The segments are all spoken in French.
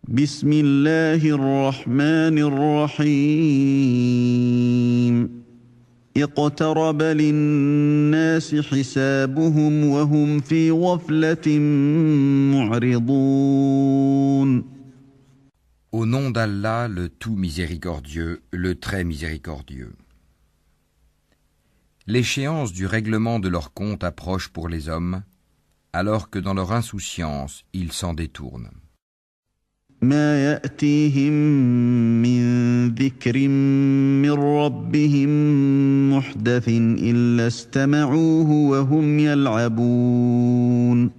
بسم الله الرحمن الرحيم اقترب للناس حسابهم وهم في غفلة معرضون Au nom d'Allah, le tout miséricordieux, le très miséricordieux. L'échéance du règlement de leur compte approche pour les hommes, alors que dans leur insouciance, ils s'en détournent. ما يأتيهم من ذكر من ربهم محدث إلا استمعوه وهم يلعبون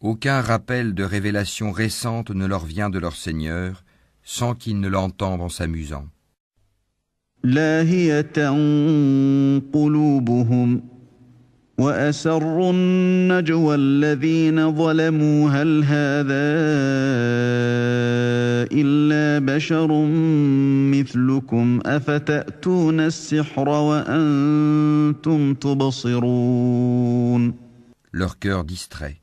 Aucun rappel de révélation récente ne leur vient de leur Seigneur, sans qu'ils ne l'entendent en s'amusant. لاهية قلوبهم وأسروا النجوى الذين ظلموا هل هذا إلا بشر مثلكم أفتأتون السحر وأنتم تبصرون Leur cœur distrait.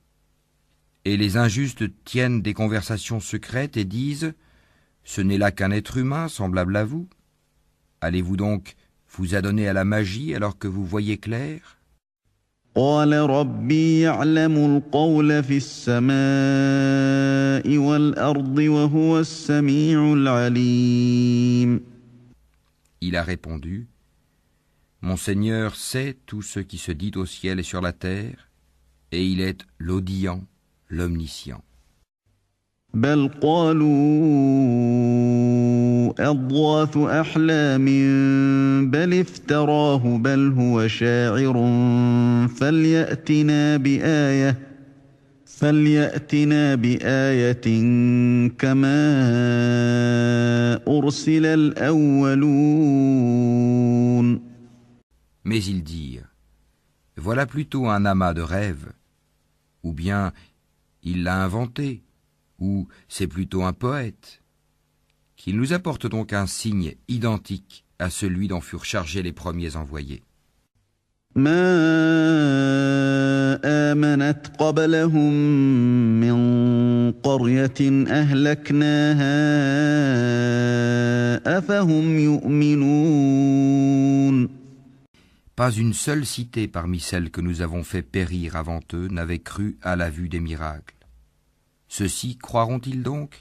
Et les injustes tiennent des conversations secrètes et disent « Ce n'est là qu'un être humain semblable à vous. Allez-vous donc vous adonner à la magie alors que vous voyez clair ?» قال ربي يعلم القول في السماء والأرض وهو السميع العليم Il a répondu « Mon Seigneur sait tout ce qui se dit au ciel et sur la terre, et il est l'audient, l'omniscient. » بل قالوا أضغاث أحلام بل افتراه بل هو شاعر فليأتنا بآية كما أرسل الأولون Mais ils dirent « Voilà plutôt un amas de rêves, ou bien il l'a inventé, ou c'est plutôt un poète. Qu'il nous apporte donc un signe identique à celui dont furent chargés les premiers envoyés. » ما آمنت قبلهم من قرية أهلكناها أفهم يؤمنون Pas une seule cité parmi celles que nous avons fait périr avant eux n'avait cru à la vue des miracles. Ceux-ci croiront-ils donc?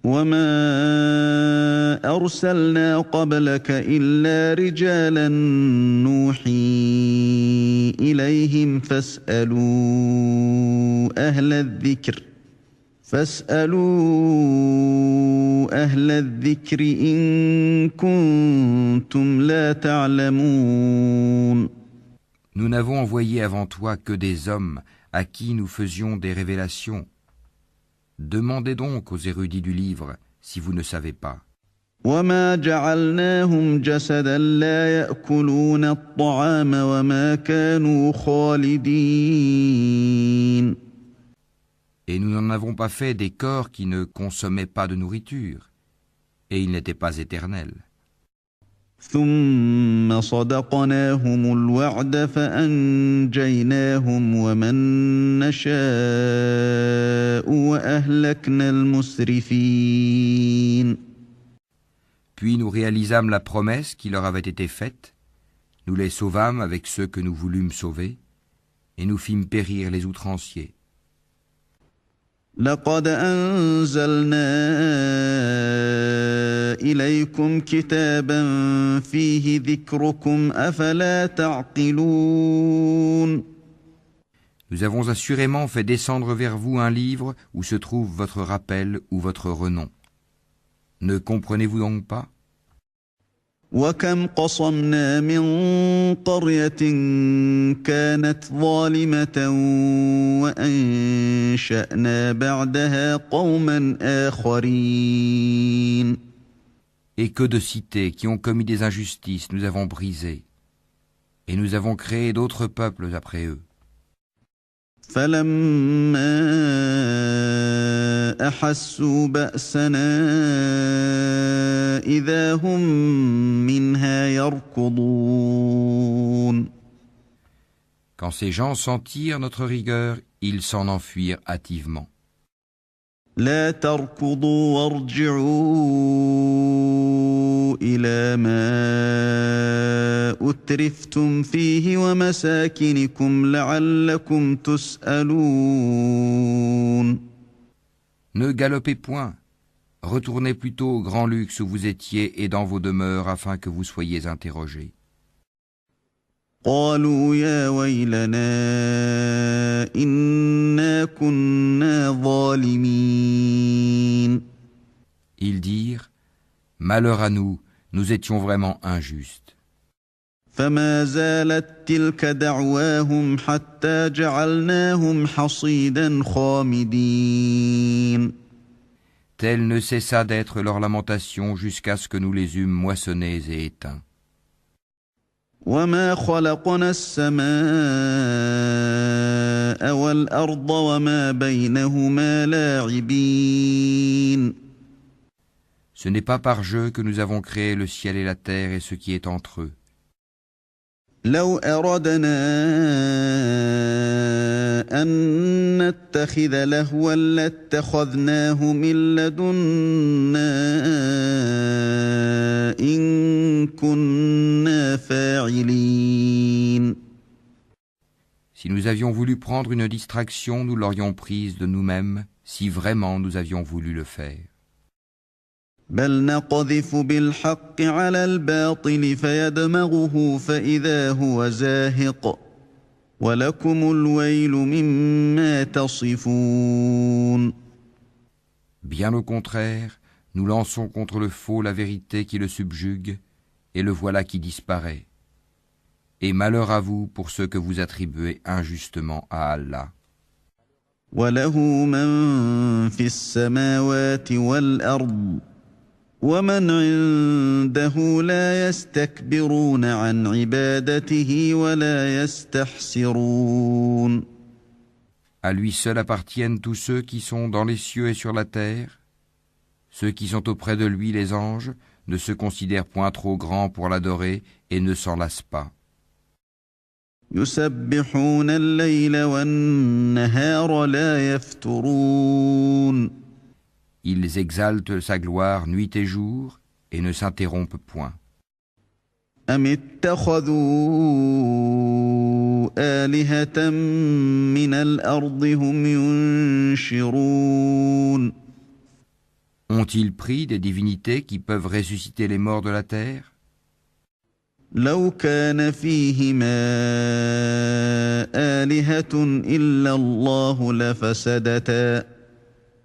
وما أرسلنا قبلك إلا رجالا نوحي إليهم فاسألوا أهل الذكر إن كنتم لا تعلمون Nous n'avons envoyé avant toi que des hommes à qui nous faisions des révélations. Demandez donc aux érudits du livre si vous ne savez pas. وما جعلناهم جسدا لا يأكلون الطعام وما كانوا خالدين Et nous n'en avons pas fait des corps qui ne consommaient pas de nourriture, et ils n'étaient pas éternels. ثم صدقناهم الوعد فأنجيناهم ومن نشاء وأهلكنا المسرفين Puis nous réalisâmes la promesse qui leur avait été faite, nous les sauvâmes avec ceux que nous voulûmes sauver, et nous fîmes périr les outranciers. لقد أنزلنا إليكم كتابا فيه ذكركم أفلا تعقلون Nous avons assurément fait descendre vers vous un livre où se trouve votre rappel ou votre renom. Ne comprenez-vous donc pas? وكم قصمنا من قرية كانت ظالمة وأنشأنا بعدها قوما آخرين Et que de cités qui ont commis des injustices nous avons brisées, et nous avons créé d'autres peuples après eux. فلما أحسوا بأسنا إذا هم منها يركضون Quand ces gens sentirent notre rigueur, ils s'en enfuirent hâtivement. لا تركضوا وارجعوا إلى ما أترفتم فيه ومساكنكم لعلكم تسألون. Ne galopez point, retournez plutôt au grand luxe où vous étiez et dans vos demeures afin que vous soyez interrogés. قالوا يا ويلنا إنا كنا ظالمين. Ils dirent, malheur à nous, nous étions vraiment injustes. فما زالت تلك دعواهم حتى جعلناهم حصيدا خامدين. Telle ne cessa d'être leur lamentation jusqu'à ce que nous les eûmes moissonnés et éteints. وما خلقنا السماء والأرض وما بينهما لاعبين. Ce n'est pas par jeu que nous avons créé le ciel et la terre et ce qui est entre eux. لو أردنا أن نتخذ لهوا لاتخذناه من لدنا إن كنا فاعلين. Si nous avions voulu prendre une distraction, nous l'aurions prise de nous-mêmes, si vraiment nous avions voulu le faire. بل نقذف بالحق على الباطل فيدمغه فإذا هو زاهق ولكم الويل مما تصفون. Bien au contraire, nous lançons contre le faux la vérité qui le subjugue, et le voilà qui disparaît. Et malheur à vous pour ceux que vous attribuez injustement à Allah. وله من في السماوات والأرض ومن عنده لا يستكبرون عن عبادته ولا يستحسرون. À lui seul appartiennent tous ceux qui sont dans les cieux et sur la terre. Ceux qui sont auprès de lui, les anges, ne se considèrent point trop grands pour l'adorer et ne s'en lassent pas. يسبحون الليل والنهار لا يفترون. Ils exaltent sa gloire nuit et jour et ne s'interrompent point. أم اتخذوا آلهة من الأرض هم ينشرون. Ont-ils pris des divinités qui peuvent ressusciter les morts de la terre? لو كان فيهما آلهة إلا الله لفسدتا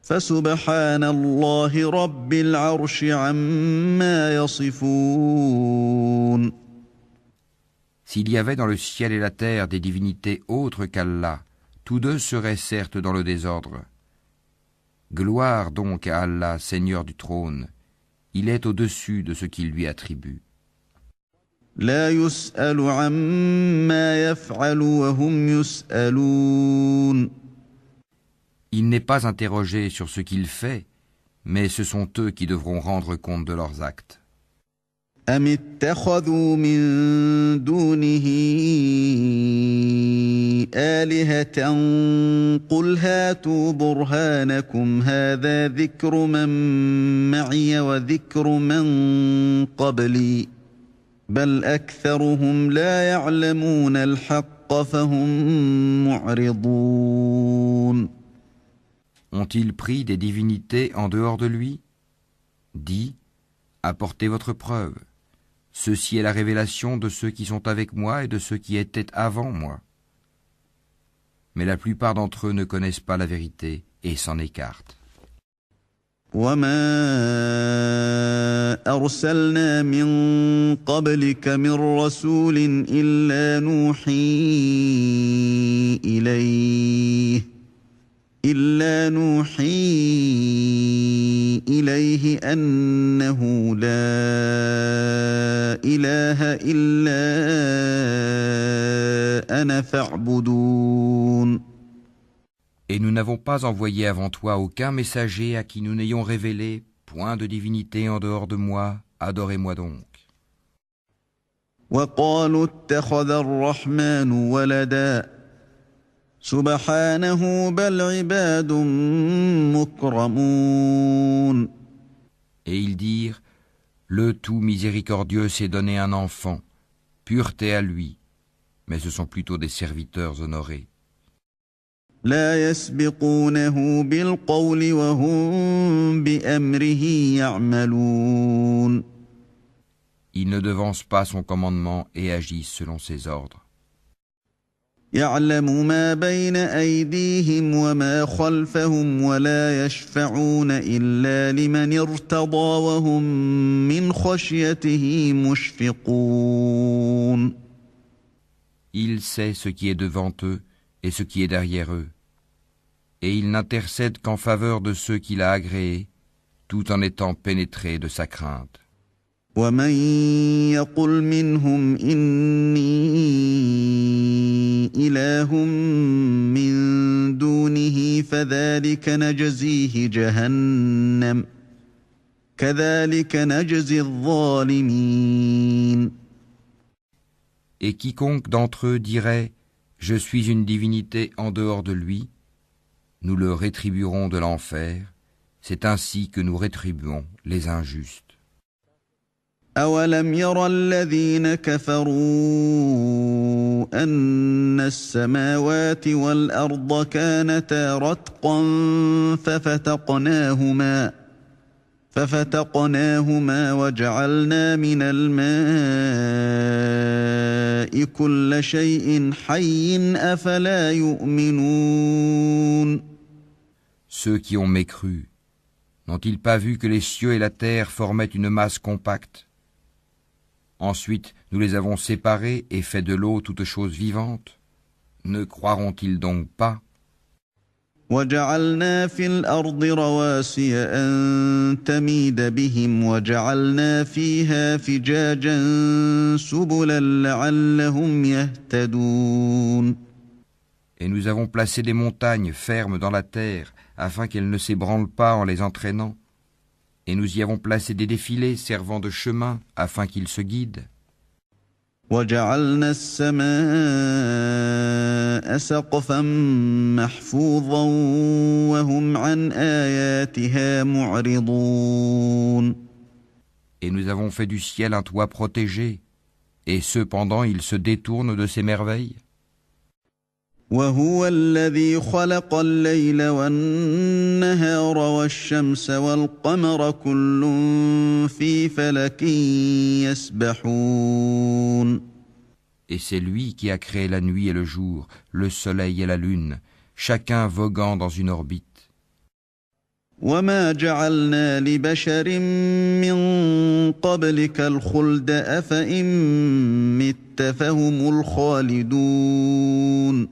فسبحان الله رب العرش عما يصفون. S'il y avait dans le ciel et la terre des divinités autres qu'Allah, tous deux seraient certes dans le désordre. Gloire donc à Allah, Seigneur du trône, il est au-dessus de ce qu'il lui attribue. لا يسأل عما يفعل وهم يسألون. Il n'est pas interrogé sur ce qu'il fait, mais ce sont eux qui devront rendre compte de leurs actes. أم اتخذوا من دونه آلهة قل هاتوا برهانكم هذا ذكر من معي وذكر من قبلي بل أكثرهم لا يعلمون الحق فهم معرضون. Ont-ils pris des divinités en dehors de lui? Dis, apportez votre preuve. Ceci est la révélation de ceux qui sont avec moi et de ceux qui étaient avant moi. Mais la plupart d'entre eux ne connaissent pas la vérité et s'en écartent. وما أرسلنا من قبلك من رسول إلا نوحي إليه أنه لا إله إلا أنا فاعبدون. Et nous n'avons pas envoyé avant toi aucun messager à qui nous n'ayons révélé point de divinité en dehors de moi, adorez-moi donc. وقالوا اتخذ الرحمن ولدا سبحانه بل عباد مكرمون. Et ils dirent, le tout miséricordieux s'est donné un enfant, pureté à lui, mais ce sont plutôt des serviteurs honorés. لا يسبقونه بالقول وهم بأمره يعملون. Ils ne devancent pas son commandement et agissent selon ses ordres. يعلم ما بين أيديهم وما خلفهم ولا يشفعون إلا لمن ارتضى وهم من خشيته مشفقون. Il sait ce qui est devant eux et ce qui est derrière eux, et il n'intercède qu'en faveur de ceux qu'il a agréés, tout en étant pénétré de sa crainte. ومن يقل منهم إني إله من دونه فذلك نجزيه جهنم كذلك نجزي الظالمين. Et quiconque d'entre eux dirait « Je suis une divinité en dehors de lui », nous le rétribuerons de l'enfer, c'est ainsi que nous rétribuons les injustes. أولم ير الذين كفروا أن السماوات والأرض كانتا رتقا ففتقناهما وجعلنا من الماء كل شيء حي أفلا يؤمنون. Ceux qui ont mécru, n'ont-ils pas vu que les cieux et la terre formaient une masse compacte? Ensuite, nous les avons séparés et fait de l'eau toute chose vivante. Ne croiront-ils donc pas? وجعلنا في الأرض رواسي أن تميد بهم وجعلنا فيها فجاجا سبلا لعلهم يهتدون. Et nous avons placé des montagnes fermes dans la terre afin qu'elles ne s'ébranlent pas en les entraînant. Et nous y avons placé des défilés servant de chemin afin qu'ils se guident. وجعلنا السماء سقفا محفوظا وهم عن آياتها معرضون. Et nous avons fait du ciel un toit protégé, et cependant ils se détournent de ces merveilles. وهو الذي خلق الليل والنهار والشمس والقمر كل في فلك يسبحون. Et c'est lui qui a créé la nuit et le jour, le soleil et la lune, chacun voguant dans une orbite. وما جعلنا لبشر من قبلك الخلد أفإن مت فهم الخالدون.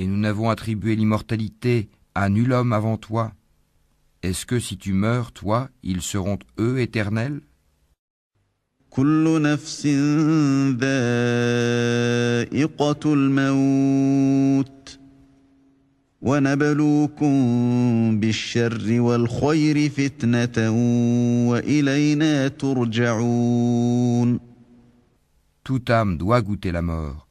Et nous n'avons attribué l'immortalité à nul homme avant toi. Est-ce que si tu meurs, toi, ils seront eux éternels? كل نفس ذائقة الموت ونبلوكم بالشر والخير فتنة وإلينا ترجعون. Toute âme doit goûter la mort.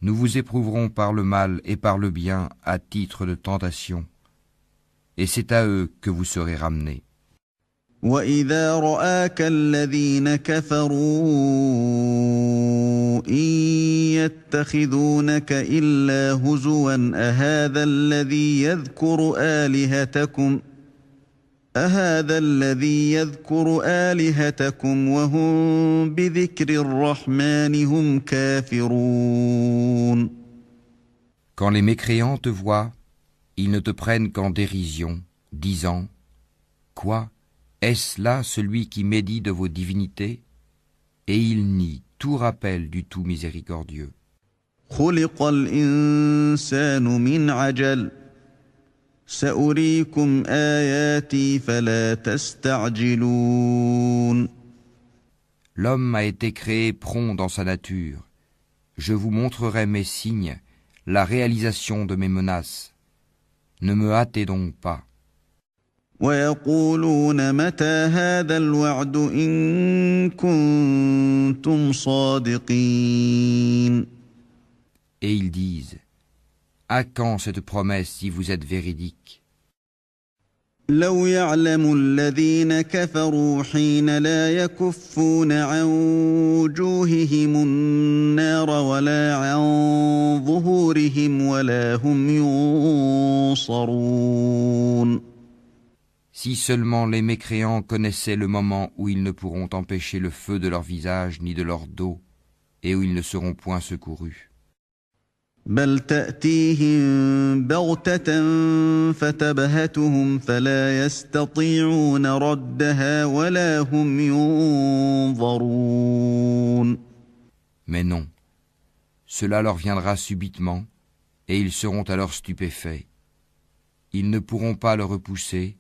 Nous vous éprouverons par le mal et par le bien à titre de tentation. Et c'est à eux que vous serez ramenés. وَإِذَا رَآكَ الَّذِينَ كَفَرُوا إِن يَتَّخِذُونَكَ إِلَّا هُزُوًا أَهَذَا الَّذِي يَذْكُرُ آلِهَتَكُمْ وَهُمْ بِذِكْرِ الرَّحْمَنِ هُمْ كَافِرُونَ. Quand les mécréants te voient, ils ne te prennent qu'en dérision, disant « Quoi? Est-ce là celui qui médit de vos divinités ?» Et ils nient tout rappel du tout miséricordieux. خُلِقَ الْإِنسَانُ مِنْ عَجَلٍ سَأُرِيكُمْ آيَاتِي فَلَا تَسْتَعْجِلُونَ. L'homme a été créé prompt dans sa nature. Je vous montrerai mes signes, la réalisation de mes menaces. Ne me hâtez donc pas. وَيَقُولُونَ مَتَى هَذَا الْوَعْدُ إِن كُنتُمْ صَادِقِينَ. Et ils disent, À quand cette promesse si vous êtes véridique? لو يعلم الذين كفروا حين لا يكفون عن وجوههم النار ولا عن ظهورهم ولا هم ينصرون. Si seulement les mécréants connaissaient le moment où ils ne pourront empêcher le feu de leur visage ni de leur dos, et où ils ne seront point secourus. بل تأتيهم بغتة فتبهتهم فلا يستطيعون ردها ولا هم ينظرون. Mais non, cela leur viendra subitement, et ils seront alors stupéfaits. Ils ne pourront pas le repousser,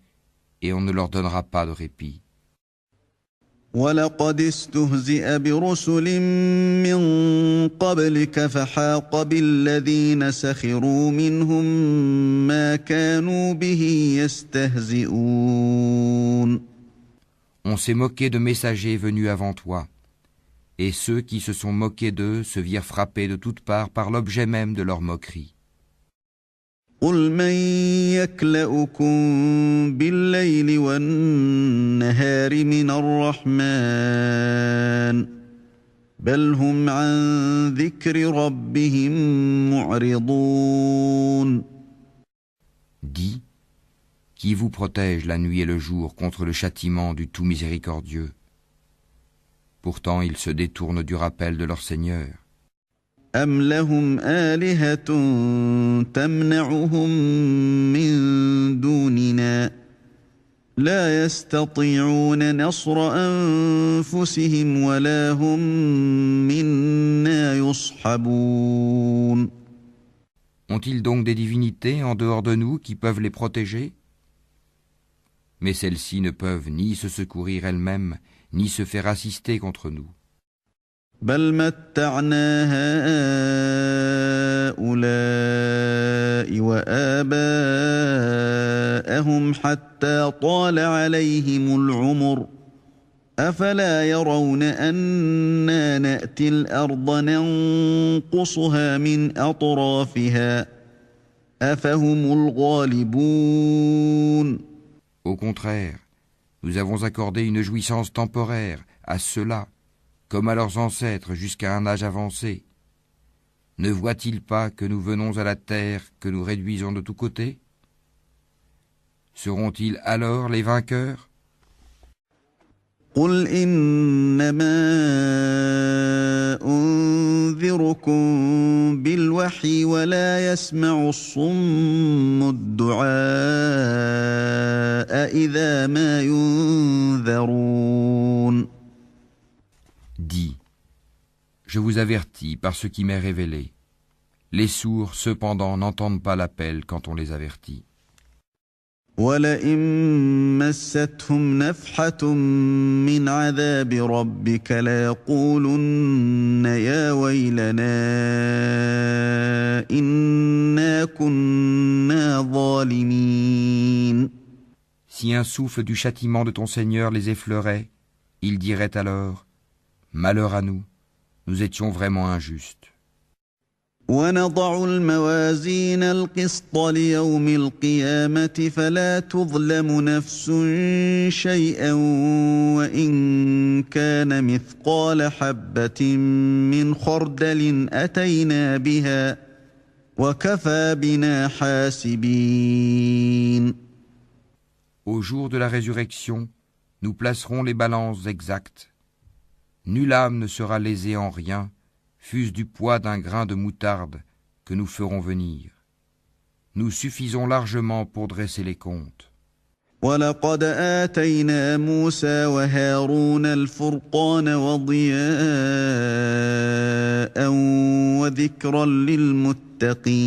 et on ne leur donnera pas de répit. ولقد استهزئ برسل من قبلك فحاق بالذين سخروا منهم ما كانوا به يستهزئون. On s'est moqué de messagers venus avant toi, et ceux qui se sont moqués d'eux se virent frappés de toutes parts par l'objet même de leur moquerie. قل من يكلؤكم بالليل والنهار من الرحمن بل هم عن ذكر ربهم معرضون. Dis, qui vous protège la nuit et le jour contre le châtiment du tout miséricordieux? Pourtant ils se détournent du rappel de leur Seigneur. أم لهم آلهة تمنعهم من دوننا لا يستطيعون نصر أنفسهم ولا هم منا يصحبون. Ont-ils donc des divinités en dehors de nous qui peuvent les protéger? Mais celles-ci ne peuvent ni se secourir elles-mêmes, ni se faire assister contre nous. بل متعنا هؤلاء وآباءهم حتى طال عليهم العمر أفلا يرون أنا نأتي الأرض ننقصها من أطرافها أفهم الغالبون. Au contraire, nous avons accordé une jouissance temporaire à ceux-là, comme à leurs ancêtres jusqu'à un âge avancé. Ne voient-ils pas que nous venons à la terre, que nous réduisons de tous côtés? Seront-ils alors les vainqueurs? قل إنما أنذركم بالوحي ولا يسمع الصم الدعاء إذا ما ينذرون. Dis, je vous avertis par ce qui m'est révélé. Les sourds, cependant, n'entendent pas l'appel quand on les avertit. ولئن مستهم نفحة من عذاب ربك ليقولن يا ويلنا إنا كنا ظالمين. Si un souffle du châtiment de ton Seigneur les effleurait, ils diraient alors: Malheur à nous, nous étions vraiment injustes. ونضع الموازين القسط ليوم القيامة فلا تظلم نفس شيئا وإن كان مثقال حبة من خردل أتينا بها وكفى بنا حاسبين. Au jour de la résurrection, nous placerons les balances exactes. Nulle âme ne sera lésée en rien, fût-ce du poids d'un grain de moutarde que nous ferons venir. Nous suffisons largement pour dresser les comptes. ولقد آتينا موسى وهارون الفرقان وضياء وذكرا للمتقين.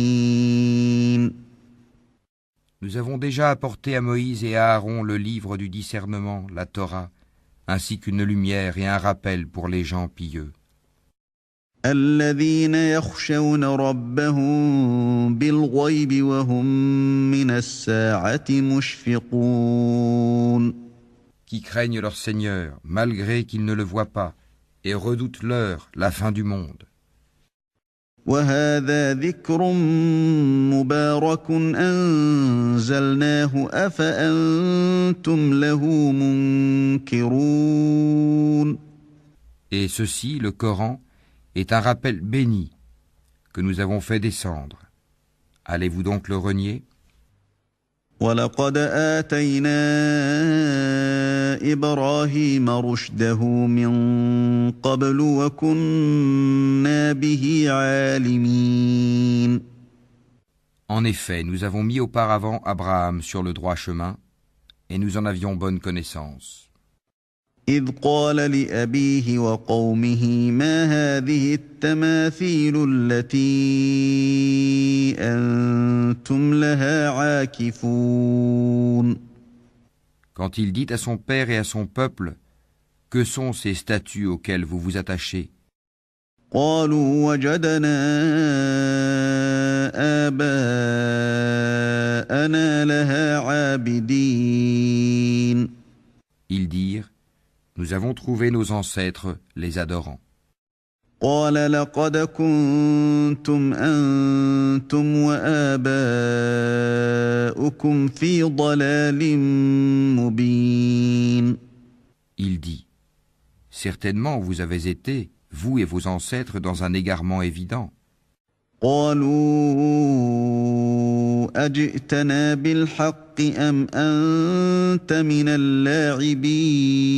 Nous avons déjà apporté à Moïse et à Aaron le livre du discernement, la Torah, ainsi qu'une lumière et un rappel pour les gens pieux. الذين يخشون ربهم بالغيب وهم من الساعة مشفقون. Qui craignent leur Seigneur, malgré qu'ils ne le voient pas, et redoutent l'heure, la fin du monde. وهذا ذكر مبارك أنزلناه أفأنتم له منكرون. Et ceci, le Coran, est un rappel béni que nous avons fait descendre. Allez-vous donc le renier? وَلَقَدْ آتَيْنَا إِبْرَاهِيمَ رُشْدَهُ مِنْ قَبْلُ وَكُنَّا بِهِ عَالِمِينَ. En effet, nous avons mis auparavant Abraham sur le droit chemin, et nous en avions bonne connaissance. إِذْ قَالَ لِأَبِيهِ وَقَوْمِهِ مَا هَذِهِ التَّمَاثِيلُ الَّتِي أَنْتُمْ لَهَا عَاكِفُونَ. Quand il dit à son père et à son peuple, « Que sont ces statues auxquelles vous vous attachez ?» قَالُوا وَجَدْنَا آبَاءَنَا لَهَا عَابِدِينَ. Ils dirent, « Nous avons trouvé nos ancêtres les adorant. » قال لقد كنتم أنتم وآباؤكم في ضلال مبين. Il dit, « Certainement vous avez été, vous et vos ancêtres, dans un égarement évident. » قالوا أجئتنا بالحق أم أنت من اللاعبين.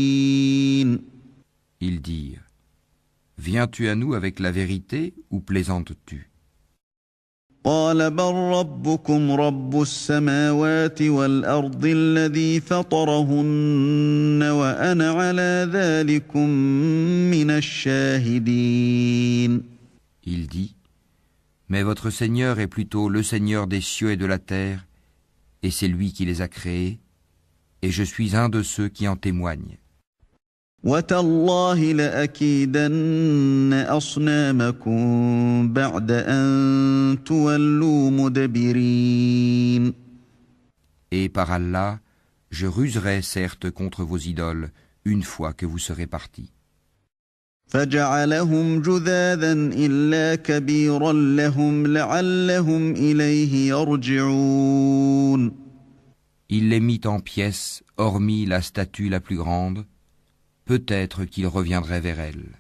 Ils dirent, « Viens-tu à nous avec la vérité ou plaisantes-tu » قال بل ربكم رب السماوات والأرض الذي فطرهن وأنا على ذلكم من الشاهدين. Il dit, « Mais votre Seigneur est plutôt le Seigneur des cieux et de la terre, et c'est lui qui les a créés, et je suis un de ceux qui en témoignent. » وتالله لأكيدن أصنامكم بعد أن تولوا مدبرين. Et par Allah, je ruserai certes contre vos idoles une fois que vous serez partis. فجعلهم جذاذا إلا كبيرا لهم لعلهم إليه يرجعون. Il les mit en pièces, hormis la statue la plus grande, peut-être qu'ils reviendraient vers elle.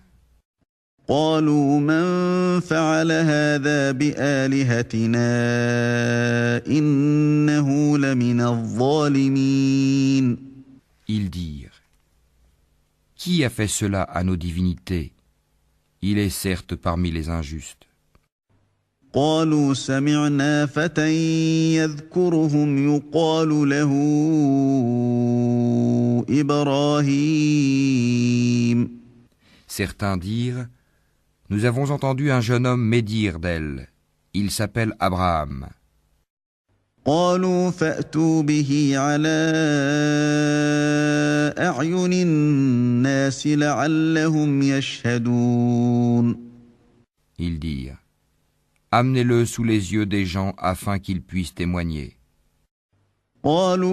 قالوا من فعل هذا بآلهتنا إنه لمن الظالمين. Ils dirent, « Qui a fait cela à nos divinités? Il est certes parmi les injustes. » قالوا سمعنا فتى يذكرهم يقال له إبراهيم. Certains dirent, « Nous avons entendu un jeune homme médire d'elle. Il s'appelle Abraham. » قالوا فأتوا به على أعين الناس لعلهم يشهدون. Ils dirent, « Amenez-le sous les yeux des gens afin qu'ils puissent témoigner. » قالوا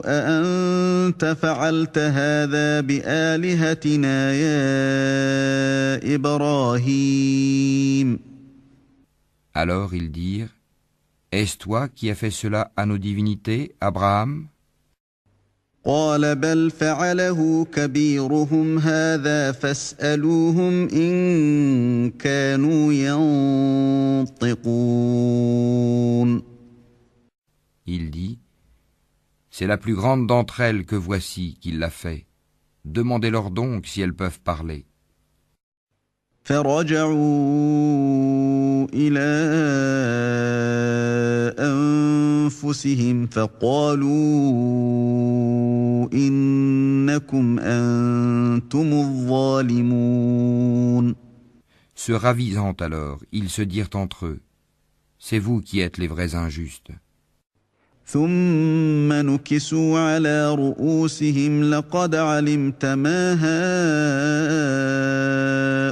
أأنت فعلت هذا بآلهتنا يا إبراهيم. Alors ils dirent, « Est-ce toi qui as fait cela à nos divinités, Abraham ?» قال بل فعله كبيرهم هذا فاسألوهم إن كانوا ينطقون. Il dit, « C'est la plus grande d'entre elles que voici qui l'a fait. Demandez-leur donc si elles peuvent parler. » فرجعوا إلى أنفسهم فقالوا إنكم أنتم الظالمون. Se ravisant alors, ils se dirent entre eux, « C'est vous qui êtes les vrais injustes. » ثم نكسوا على رؤوسهم لقد علمت ما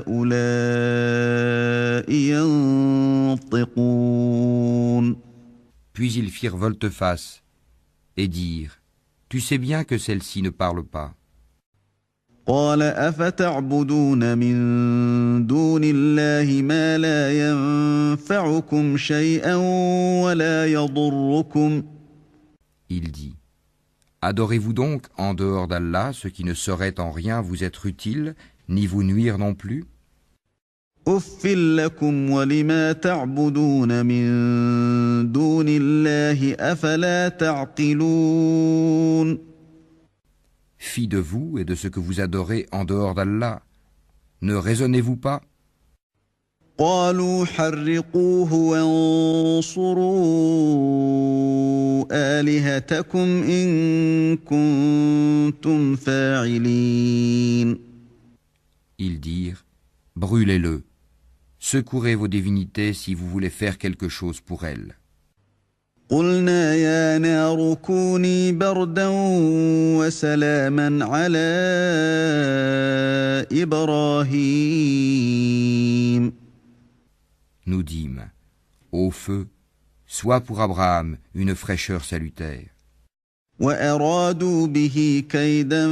هؤلاء ينطقون. Puis ils firent volte-face et dirent, « Tu sais bien que celle-ci ne parle pas. » قال أفتعبدون من دون الله ما لا ينفعكم شيئا ولا يضركم Il dit, adorez-vous donc en dehors d'Allah ce qui ne saurait en rien vous être utile, ni vous nuire non plus? أف لكم ولما تعبدون من دون الله أفلا تعقلون Fi de vous et de ce que vous adorez en dehors d'Allah, ne raisonnez-vous pas? قالوا حرقوه وانصروا آلهتكم إن كنتم فاعلين Ils dirent, brûlez-le, secourez vos divinités si vous voulez faire quelque chose pour elles. قلنا يا نار كوني بردا وسلاما على إبراهيم Nous dîmes, ô feu, sois pour Abraham une fraîcheur salutaire. وأرادوا به كيدا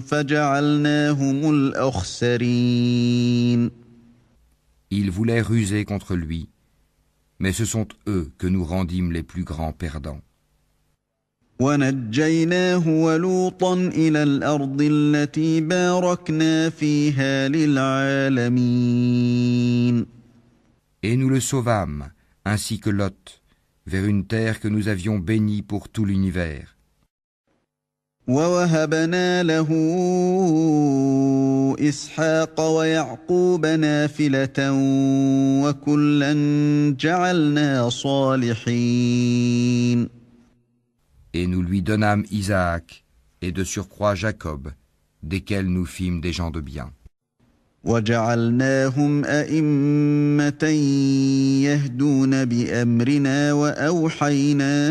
فجعلناهم الأخسرين Ils voulaient ruser contre lui, mais ce sont eux que nous rendîmes les plus grands perdants. ونجيناه ولوطا إلى الأرض التي باركنا فيها للعالمين Et nous le sauvâmes, ainsi que Lot, vers une terre que nous avions bénie pour tout l'univers. ووهبنا له إسحاق ويعقوب نافلة وكلا جعلنا صالحين Et nous lui donnâmes Isaac, et de surcroît Jacob, desquels nous fîmes des gens de bien. وجعلناهم أئمة يهدون بأمرنا وأوحينا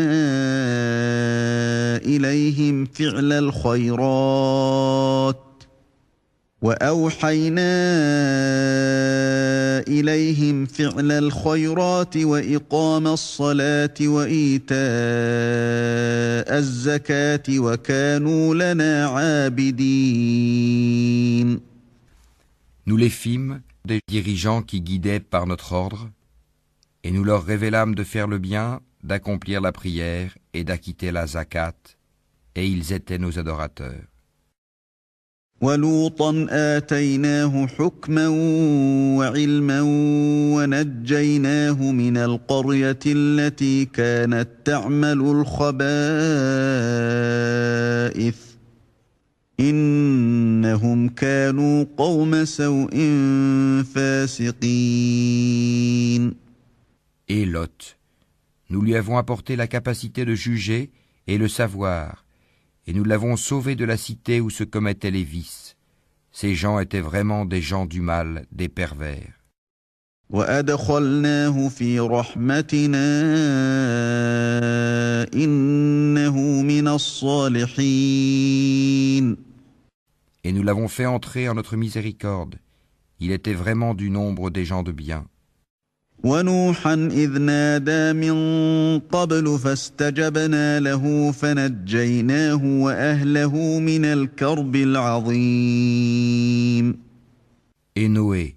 إليهم فعل الخيرات وإقام الصلاة وإيتاء الزكاة وكانوا لنا عابدين Nous les fîmes des dirigeants qui guidaient par notre ordre, et nous leur révélâmes de faire le bien, d'accomplir la prière et d'acquitter la zakat, et ils étaient nos adorateurs. وَلُوطًا آتَيْنَاهُ حُكْمًا وَعِلْمًا وَنَجَّيْنَاهُ مِنَ الْقَرْيَةِ الَّتِي كَانَتْ تَعْمَلُ الْخَبَائِثَ إِنَّهُمْ كَانُوا قَوْمَ سَوْءٍ فَاسِقِينَ. Et Lot, nous lui avons apporté la capacité de juger et le savoir, et nous l'avons sauvé de la cité où se commettaient les vices. Ces gens étaient vraiment des gens du mal, des pervers. وَأَدْخَلْنَاهُ فِي رَحْمَتِنَا إِنَّهُ مِنَ الصَّالِحِينَ. Et nous l'avons fait entrer en notre miséricorde. Il était vraiment du nombre des gens de bien. وَنُوحًا إِذْ نَادَى مِن قَبْلُ فَاسْتَجَبْنَا لَهُ فَنَجَّيْنَاهُ وَأَهْلَهُ مِنَ الْكَرْبِ الْعَظِيمِ. Et Noé,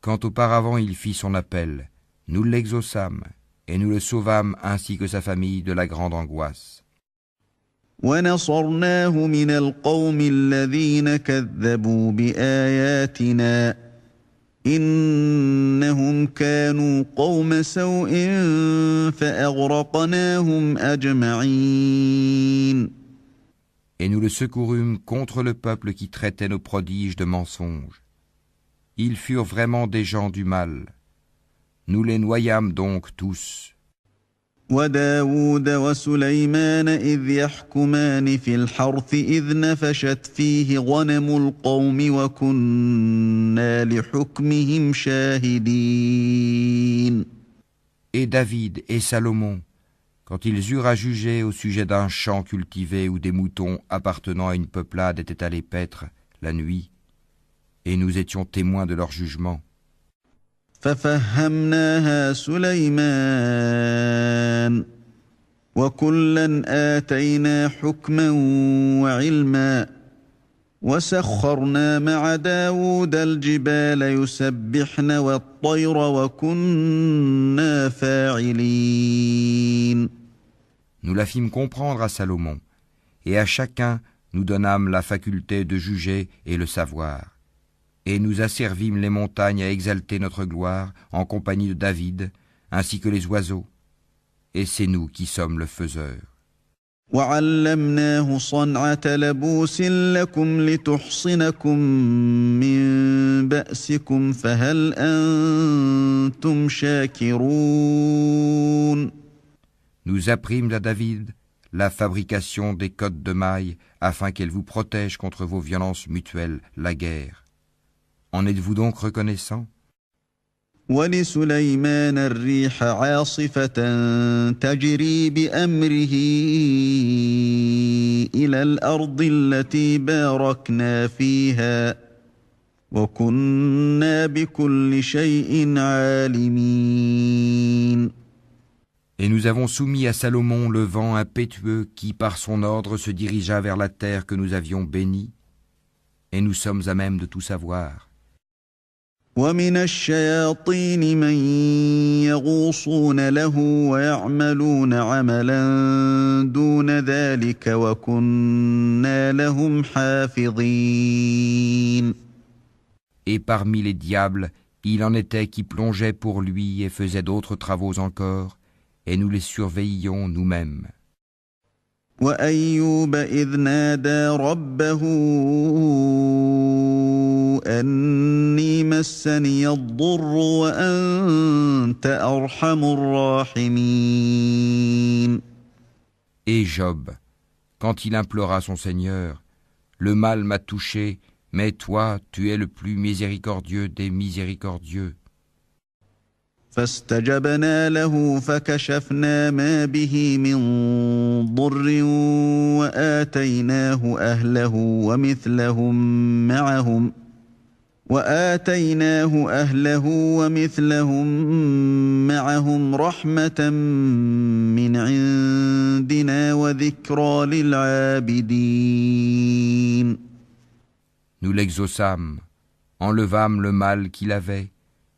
quand auparavant il fit son appel, nous l'exaucâmes, et nous le sauvâmes ainsi que sa famille de la grande angoisse. وَنَصَرْنَاهُ مِنَ الْقَوْمِ الَّذِينَ كَذَّبُوا بِآيَاتِنَا إِنَّهُمْ كَانُوا قَوْمَ سَوْءٍ فَأَغْرَقْنَاهُمْ أَجْمَعِينَ. Et nous le secourûmes contre le peuple qui traitait nos prodiges de mensonges. Ils furent vraiment des gens du mal. Nous les noyâmes donc tous. وَدَاوُودَ وَسُلَيْمَانَ إِذْ يَحْكُمَانِ فِي الْحَرْثِ إِذْ نَفَشَتْ فِيهِ غَنَمُ الْقَوْمِ وَكُنَّا لِحُكْمِهِمْ شَاهِدِينَ. Et David et Salomon, quand ils eurent à juger au sujet d'un champ cultivé où des moutons appartenant à une peuplade étaient allés paître la nuit, et nous étions témoins de leur jugement. فَفَهَّمْنَاهَا سُلَيْمَانَ وَكُلًّا آتَيْنَا حُكْمًا وَعِلْمًا وسخرنا مع داود الجبال يسبحن والطير وكنا فاعلين. Nous la fîmes comprendre à Salomon, et à chacun nous donnâmes la faculté de juger et le savoir. Et nous asservîmes les montagnes à exalter notre gloire en compagnie de David, ainsi que les oiseaux. Et c'est nous qui sommes le faiseur. وعلمناه صنعة لبوس لكم لتحصنكم من بأسكم فهل أنتم شاكرون. Nous apprîmes à David la fabrication des cottes de mailles afin qu'elles vous protègent contre vos violences mutuelles, la guerre. En êtes-vous donc reconnaissants? ولسليمان الريح عاصفة تجري بأمره إلى الأرض التي باركنا فيها وكنا بكل شيء عالمين. Et nous avons soumis à Salomon le vent impétueux qui, par son ordre, se dirigea vers la terre que nous avions bénie, et nous sommes à même de tout savoir. ومن الشياطين من يغوصون له ويعملون عملا دون ذلك وكنا لهم حافظين. Et parmi les diables, il en était qui plongeaient pour lui et faisaient d'autres travaux encore, et nous les surveillions nous-mêmes. وأيوب إذ نادى ربه أني مسني الضر وأنت أرحم الراحمين. Et Job, quand il implora son Seigneur, le mal m'a touché, mais toi, tu es le plus miséricordieux des miséricordieux. فاستجبنا له فكشفنا ما به من ضر وآتيناه أهله ومثلهم معهم رحمة من عندنا وذكرى للعابدين. Nous l'exaucâmes, enlevâmes le mal qu'il avait,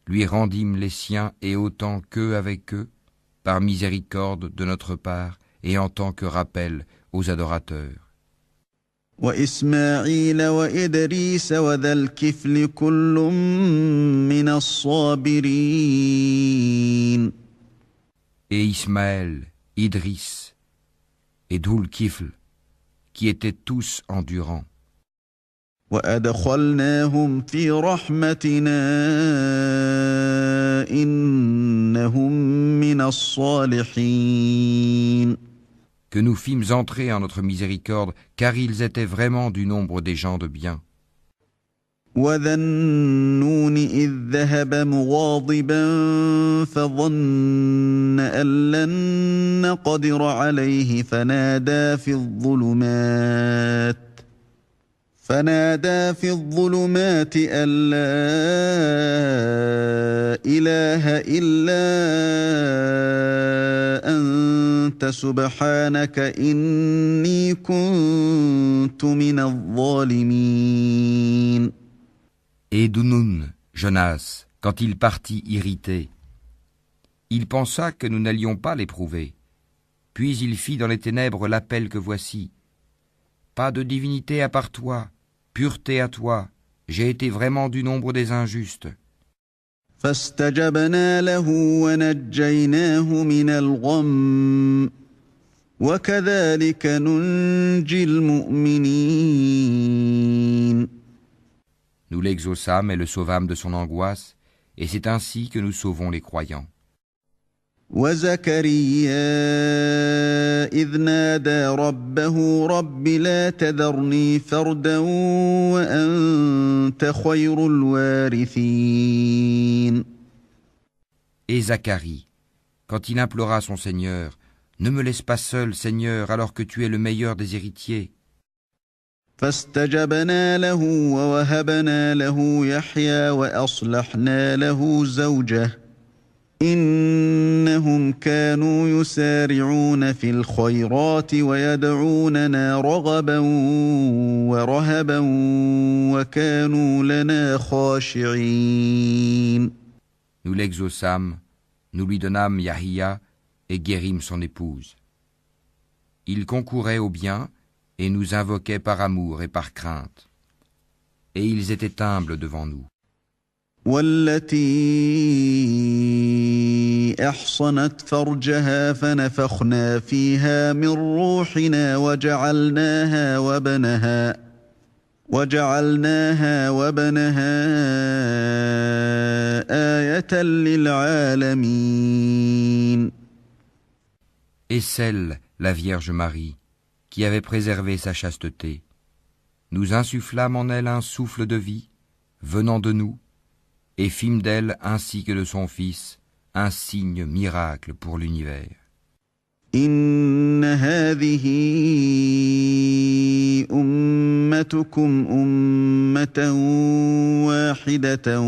lui rendîmes les siens et autant qu'eux avec eux, par miséricorde de notre part et en tant que rappel aux adorateurs. وإسماعيل وإدريس وذا الكفل كل من الصابرين. Et Ismaël, Idris et Dhul-Kifl, qui étaient tous endurants. وأدخلناهم في رحمتنا إنهم من الصالحين. Que nous fîmes entrer en notre miséricorde, car ils étaient vraiment du nombre des gens de bien. وذا النون إذ ذهب مغاضبا فظن أن لن نقدر عليه فنادى في الظلمات أن لا إله إلا أنت سبحانك إني كنت من الظالمين. Et Dunoun, Jonas, quand il partit irrité, il pensa que nous n'allions pas l'éprouver. Puis il fit dans les ténèbres l'appel que voici. Pas de divinité à part toi, pureté à toi, j'ai été vraiment du nombre des injustes. فاستجبنا له ونجيناه من الغم وكذلك ننجي المؤمنين. Nous l'exaucâmes et le sauvâmes de son angoisse, et c'est ainsi que nous sauvons les croyants. وزكريا إذ نادى ربه رب لا تذرني فردا وأنت خير الوارثين. Et Zacharie, quand il implora son Seigneur, ne me laisse pas seul, Seigneur, alors que tu es le meilleur des héritiers. فاستجبنا له ووهبنا له يحيى وأصلحنا له زوجه إنهم كانوا يسارعون في الخيرات ويدعوننا رغبا ورهبا وكانوا لنا خاشعين. Nous l'exaucâmes, nous lui donnâmes Yahia et guérîmes son épouse. Il concourait au bien et nous invoquait par amour et par crainte. Et ils étaient humbles devant nous. والتي أحصنت فرجها فنفخنا فيها من روحنا وجعلناها وبنها آية للعالمين. Et celle, la Vierge Marie, qui avait préservé sa chasteté, nous insufflâmes en elle un souffle de vie, venant de nous, et fîmes d'elle ainsi que de son fils un signe miracle pour l'univers. إن هذه أمتكم أمة واحدة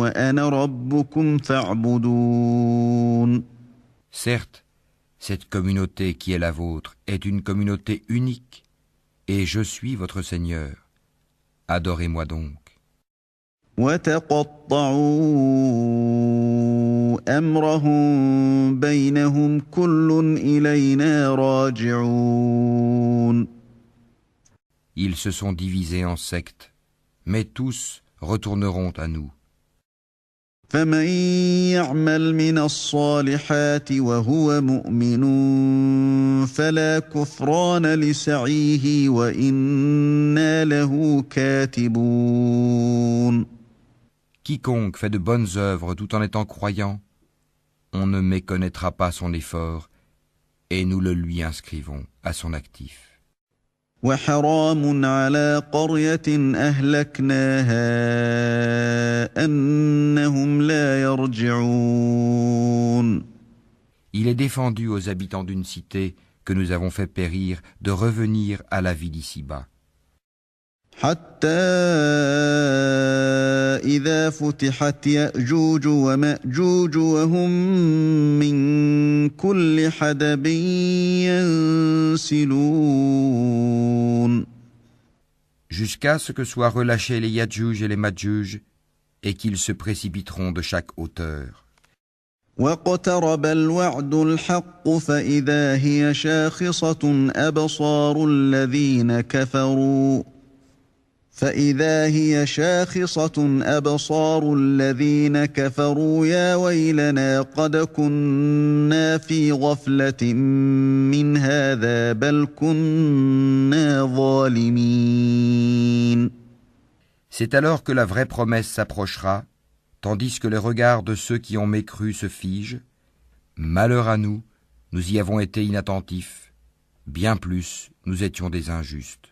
وأنا ربكم فاعبدون. Certes, cette communauté qui est la vôtre est une communauté unique, et je suis votre Seigneur. Adorez-moi donc. وتقطعوا أمرهم بينهم كل إلينا راجعون. Ils se sont divisés en sectes, mais tous retourneront à nous. فمن يعمل من الصالحات وهو مؤمن فلا كفران لسعيه وإنا له كاتبون. Quiconque fait de bonnes œuvres tout en étant croyant, on ne méconnaîtra pas son effort, et nous le lui inscrivons à son actif. وحرام على قرية أهلكناها أنهم لا يرجعون. Il est défendu aux habitants d'une cité que nous avons fait périr de revenir à la vie d'ici-bas. حتى إذا فتحت يأجوج ومأجوج وهم من كل حدب ينسلون. Jusqu'à ce que soient relâchés les Yadjuj et les Madjuj, et qu'ils se précipiteront de chaque hauteur. واقترب الوعد الحق فإذا هي شاخصة أبصار الذين كفروا يا ويلنا قد كنا في غفلة من هذا بل كنا ظالمين. C'est alors que la vraie promesse s'approchera, tandis que les regards de ceux qui ont mécru se figent. Malheur à nous, nous y avons été inattentifs. Bien plus, nous étions des injustes.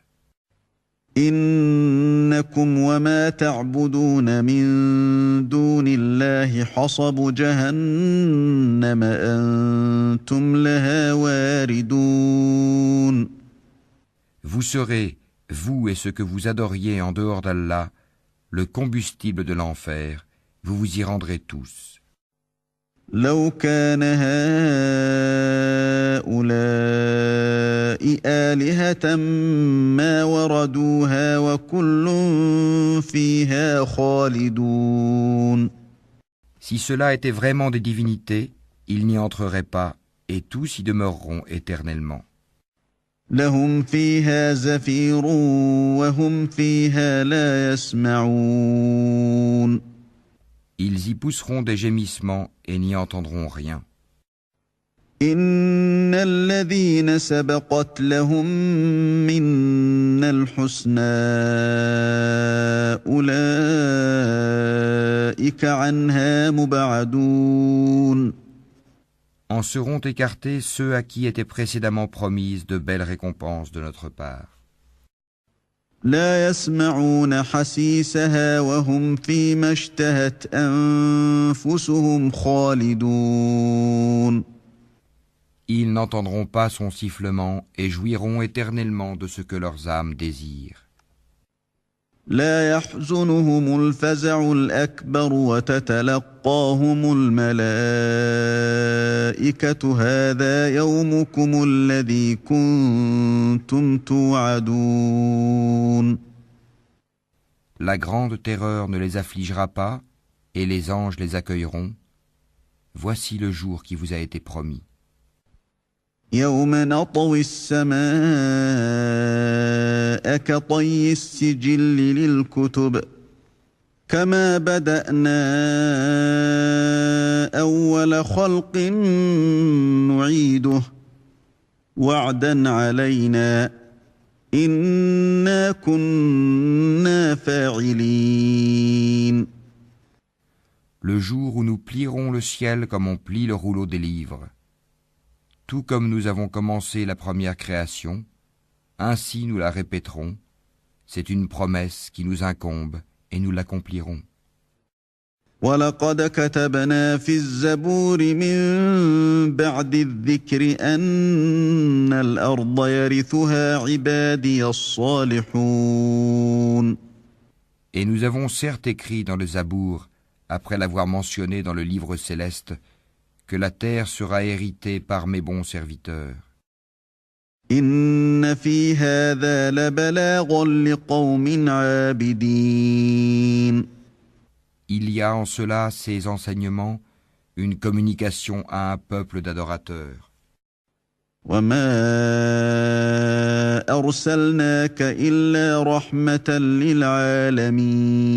إنكم وما تعبدون من دون الله حصب جهنم أنتم لها واردون. Vous serez, vous et ce que vous adoriez en dehors d'Allah, le combustible de l'enfer, vous vous y rendrez tous. لو كان هؤلاء آلهة ما وردوها وكل فيها خالدون. Si cela était vraiment des divinités, ils n'y entreraient pas, et tous y demeureront éternellement. لهم فيها زفير وهم فيها لا يسمعون. Ils y pousseront des gémissements et n'y entendront rien. إن الذين سبقت لهم منا الحسنى أولئك عنها مبعدون. En seront écartés ceux à qui étaient précédemment promises de belles récompenses de notre part. لا يسمعون حسيسها وهم فيما اشتهت أنفسهم خالدون. Ils n'entendront pas son sifflement et jouiront éternellement de ce que leurs âmes désirent. لا يحزنهم الفزع الأكبر وتتلقاهم الملائكة هذا يومكم الذي كنتم توعدون. La grande terreur ne les affligera pas, et les anges les accueilleront. Voici le jour qui vous a été promis. يوم نطوي السماء كطي السجل للكتب كما بدأنا أول خلق نعيده وعدا علينا إنا كنا فاعلين. Le jour où nous plierons le ciel comme on plie le rouleau des livres. Tout comme nous avons commencé la première création, ainsi nous la répéterons. C'est une promesse qui nous incombe et nous l'accomplirons. وَلَقَدْ كَتَبْنَا فِي الزَّبُورِ مِن بَعْدِ الذِّكْرِ أَنَّ الْأَرْضَ يَرِثُهَا عِبَادِيَ الصَّالِحُونَ. Et nous avons certes écrit dans le Zabour, après l'avoir mentionné dans le livre céleste, que la terre sera héritée par mes bons serviteurs. إِنَّ فِي هَذَا لَبَلَاغًا لِقَوْمٍ عَابِدِينَ. Il y a en cela, ces enseignements, une communication à un peuple d'adorateurs. وَمَا أَرْسَلْنَاكَ إِلَّا رَحْمَةً لِلْعَالَمِينَ.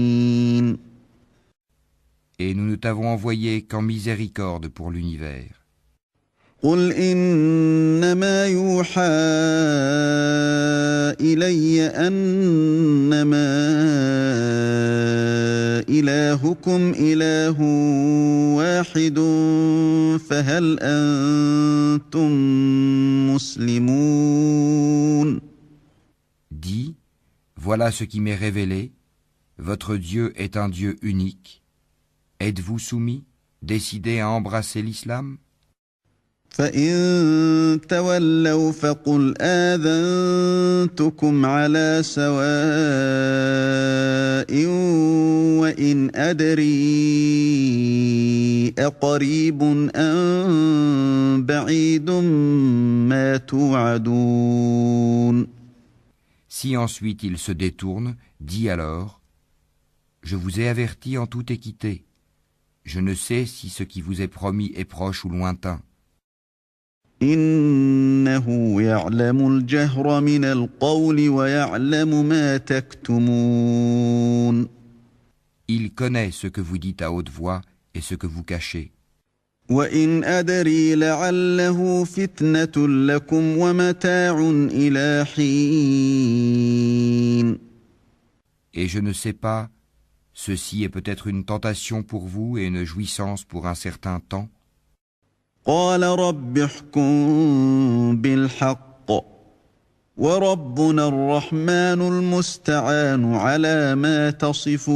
Et nous ne t'avons envoyé qu'en miséricorde pour l'univers. قُلْ إِنَّمَا يُوحَى إِلَيَّ أَنَّمَا إِلَٰهُكُمْ إِلَٰهٌ وَاحِدٌ فَهَلْ أَنْتُمْ مُسْلِمُونَ. Dis, voilà ce qui m'est révélé, votre Dieu est un Dieu unique. Êtes-vous soumis, décidés à embrasser l'islam? فَإِن تَوَلَّوْا فَقُلْ آذَنتُكُمْ عَلَىٰ سَوَاءٍ وَإِنْ أَدْرِي أَقَرِيبٌ أَمْ بَعِيدٌ مَا تُوعَدُونَ. Si ensuite il se détourne, dis alors, je vous ai averti en toute équité. Je ne sais si ce qui vous est promis est proche ou lointain. إِنَّهُ يَعْلَمُ الْجَهْرَ مِنَ الْقَوْلِ وَيَعْلَمُ مَا تَكْتُمُونَ. Il connaît ce que vous dites à haute voix et ce que vous cachez. وَإِنْ أَدْرِي لَعَلَّهُ فِتْنَةٌ لَكُمْ وَمَتَاعٌ إِلَىٰ حِينٍ. Et je ne sais pas, ceci est peut-être une tentation pour vous et une jouissance pour un certain temps. قال رب احكم بالحق وربنا الرحمن المستعان على ما تصفون.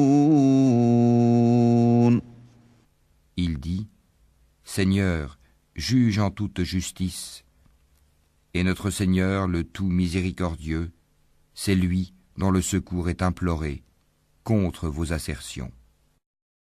Il dit, Seigneur, juge en toute justice, et notre Seigneur, le tout miséricordieux, c'est lui dont le secours est imploré contre vos assertions.